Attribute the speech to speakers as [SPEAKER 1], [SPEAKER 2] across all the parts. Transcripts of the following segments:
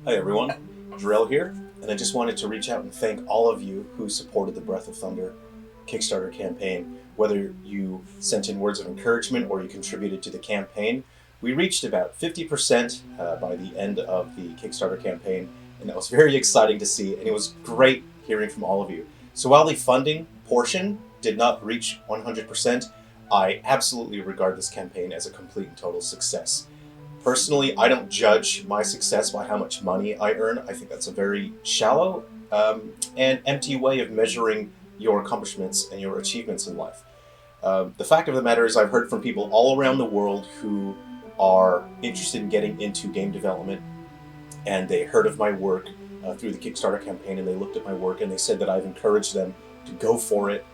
[SPEAKER 1] Hi everyone, Jarrell here, and I just wanted to reach out and thank all of you who supported the Breath of Thunder Kickstarter campaign. Whether you sent in words of encouragement or you contributed to the campaign, we reached about 50% by the end of the Kickstarter campaign, and that was very exciting to see, and it was great hearing from all of you. So while the funding portion did not reach 100%, I absolutely regard this campaign as a complete and total success. Personally, I don't judge my success by how much money I earn. I think that's a very shallow and empty way of measuring your accomplishments and your achievements in life. The fact of the matter is, I've heard from people all around the world who are interested in getting into game development, and they heard of my work through the Kickstarter campaign, and they looked at my work and they said that I've encouraged them to go for it,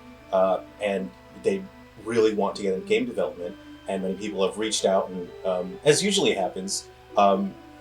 [SPEAKER 1] and they really want to get into game development. And many people have reached out, and as usually happens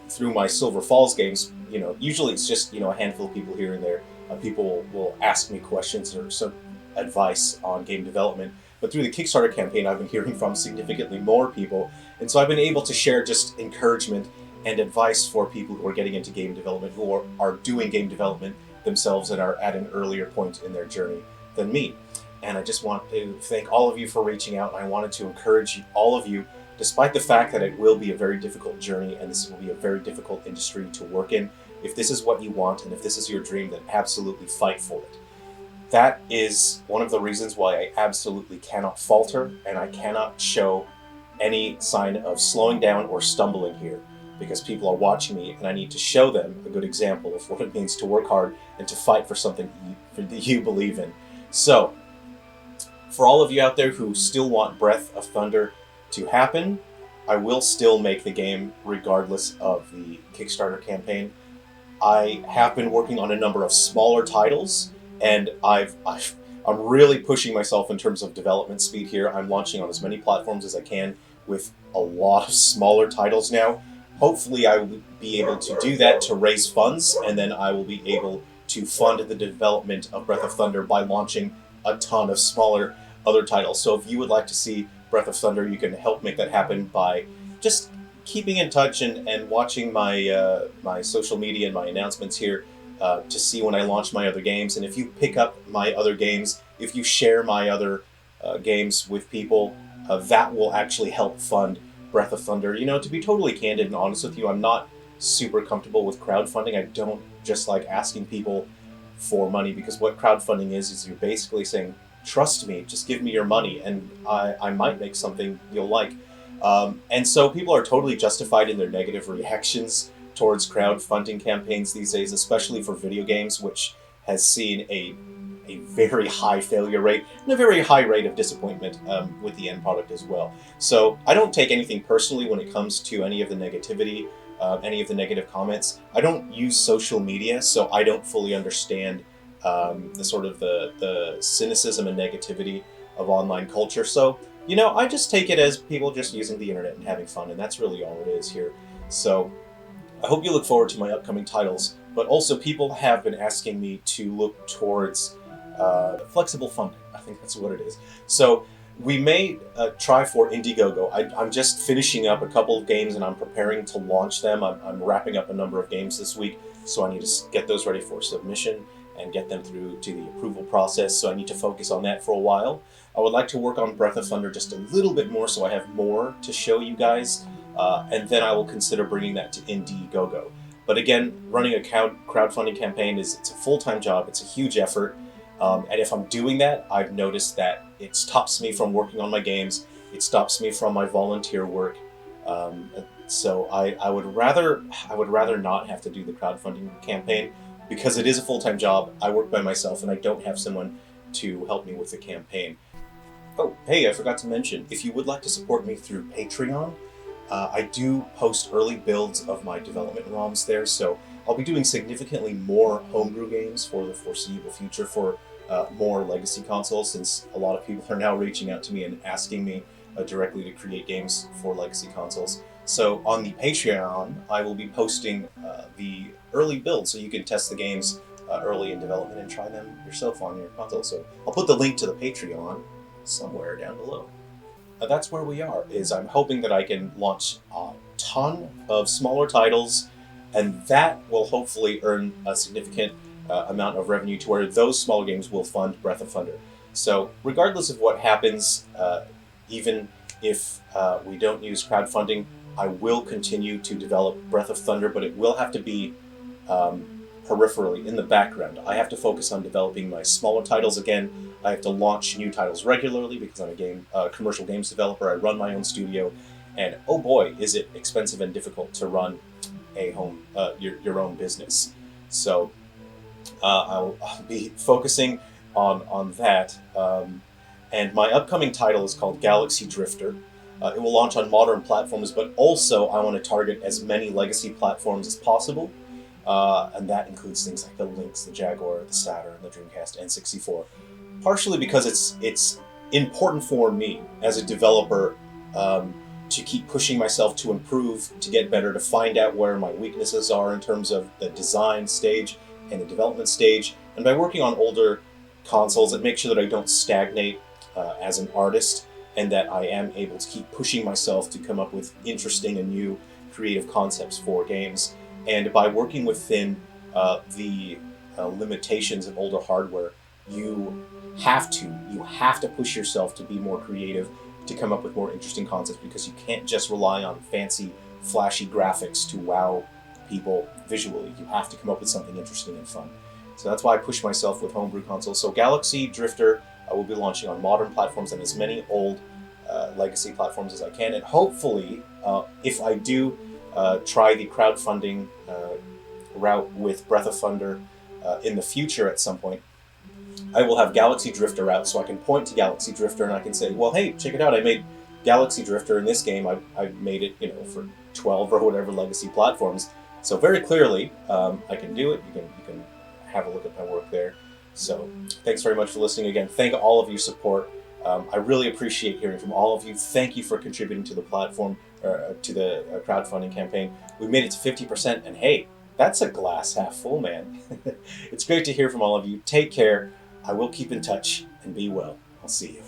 [SPEAKER 1] through my Silver Falls games, usually it's just a handful of people here and there. People will ask me questions or some advice on game development. But through the Kickstarter campaign, I've been hearing from significantly more people, and so I've been able to share just encouragement and advice for people who are getting into game development, who are doing game development themselves and are at an earlier point in their journey than me. And I just want to thank all of you for reaching out, and I wanted to encourage all of you, despite the fact that it will be a very difficult journey and this will be a very difficult industry to work in. If this is what you want and if this is your dream, then absolutely fight for it. That is one of the reasons why I absolutely cannot falter and I cannot show any sign of slowing down or stumbling here, because people are watching me and I need to show them a good example of what it means to work hard and to fight for something that you believe in. So, for all of you out there who still want Breath of Thunder to happen, I will still make the game regardless of the Kickstarter campaign. I have been working on a number of smaller titles, and I'm really pushing myself in terms of development speed here. I'm launching on as many platforms as I can with a lot of smaller titles now. Hopefully I will be able to do that to raise funds, and then I will be able to fund the development of Breath of Thunder by launching a ton of smaller other titles. So if you would like to see Breath of Thunder, you can help make that happen by just keeping in touch and watching my my social media and my announcements here to see when I launch my other games. And if you pick up my other games, if you share my other games with people, that will actually help fund Breath of Thunder. To be totally candid and honest with you, I'm not super comfortable with crowdfunding. I don't just like asking people for money, because what crowdfunding is you're basically saying, trust me, just give me your money and I might make something you'll like. And so people are totally justified in their negative reactions towards crowdfunding campaigns these days, especially for video games, which has seen a very high failure rate and a very high rate of disappointment with the end product as well. So I don't take anything personally when it comes to any of the negativity, any of the negative comments. I don't use social media, so I don't fully understand the sort of the cynicism and negativity of online culture. So, I just take it as people just using the internet and having fun, and that's really all it is here. So I hope you look forward to my upcoming titles, but also people have been asking me to look towards flexible funding. I think that's what it is. So we may try for Indiegogo. I'm just finishing up a couple of games and I'm preparing to launch them. I'm wrapping up a number of games this week, so I need to get those ready for submission and get them through to the approval process, so I need to focus on that for a while. I would like to work on Breath of Thunder just a little bit more so I have more to show you guys, and then I will consider bringing that to Indiegogo. But again, running a crowdfunding campaign it's a full-time job, it's a huge effort, and if I'm doing that, I've noticed that it stops me from working on my games, it stops me from my volunteer work, so I would rather not have to do the crowdfunding campaign, because it is a full-time job. I work by myself and I don't have someone to help me with the campaign. Oh, hey, I forgot to mention, if you would like to support me through Patreon, I do post early builds of my development ROMs there, so I'll be doing significantly more homebrew games for the foreseeable future for more legacy consoles, since a lot of people are now reaching out to me and asking me directly to create games for legacy consoles. So on the Patreon, I will be posting the early build, so you can test the games early in development and try them yourself on your console. So I'll put the link to the Patreon somewhere down below. That's where we are, is I'm hoping that I can launch a ton of smaller titles and that will hopefully earn a significant amount of revenue to where those smaller games will fund Breath of Thunder. So regardless of what happens, even if we don't use crowdfunding, I will continue to develop Breath of Thunder, but it will have to be peripherally in the background. I have to focus on developing my smaller titles again. I have to launch new titles regularly because I'm a commercial games developer. I run my own studio, and oh boy, is it expensive and difficult to run your own business. So I'll be focusing on that. And my upcoming title is called Galaxy Drifter. It will launch on modern platforms, but also I want to target as many legacy platforms as possible. And that includes things like the Lynx, the Jaguar, the Saturn, the Dreamcast, N64. Partially because it's important for me as a developer to keep pushing myself to improve, to get better, to find out where my weaknesses are in terms of the design stage and the development stage. And by working on older consoles, it makes sure that I don't stagnate as an artist, and that I am able to keep pushing myself to come up with interesting and new creative concepts for games. And by working within the limitations of older hardware, you have to push yourself to be more creative, to come up with more interesting concepts, because you can't just rely on fancy, flashy graphics to wow people visually. You have to come up with something interesting and fun. So that's why I push myself with homebrew consoles. So Galaxy Drifter will be launching on modern platforms and as many old legacy platforms as I can. And hopefully, if I do try the crowdfunding route with Breath of Thunder in the future at some point, I will have Galaxy Drifter out, so I can point to Galaxy Drifter and I can say, well, hey, check it out, I made Galaxy Drifter in this game. I made it, for 12 or whatever legacy platforms. So very clearly, I can do it. You can have a look at my work there. So thanks very much for listening again. Thank all of your support. I really appreciate hearing from all of you. Thank you for contributing to the platform, to the crowdfunding campaign. We made it to 50%, and hey, that's a glass half full, man. It's great to hear from all of you. Take care. I will keep in touch, and be well. I'll see you.